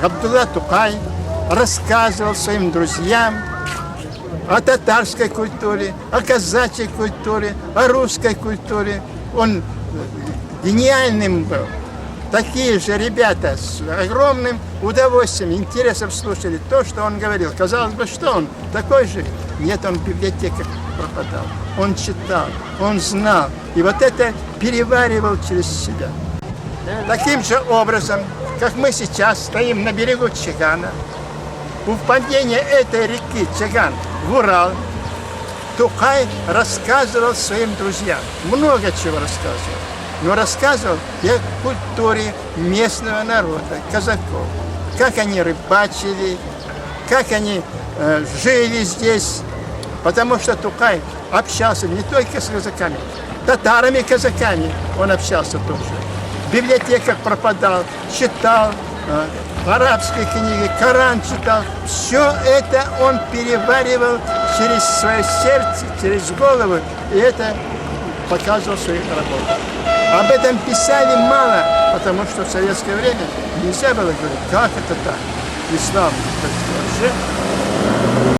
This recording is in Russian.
Абдулла Тукай рассказывал своим друзьям о татарской культуре, о казачьей культуре, о русской культуре. Он гениальным был. Такие же ребята с огромным удовольствием, интересом слушали то, что он говорил. Казалось бы, что он такой же? Нет, он в библиотеках пропадал. Он читал, он знал. И вот это переваривал через себя. Таким же образом, как мы сейчас стоим на берегу Чагана, у впадения этой реки Чаган в Урал, Тукай рассказывал своим друзьям, много чего рассказывал, но рассказывал и о культуре местного народа, казаков, как они рыбачили, как они жили здесь, потому что Тукай общался не только с казаками, татарами, казаками он общался тоже. В библиотеках пропадал, читал арабские книги, Коран читал. Все это он переваривал через свое сердце, через голову, и это показывал в своих работах. Об этом писали мало, потому что в советское время нельзя было говорить, как это так, ислам, так сказать.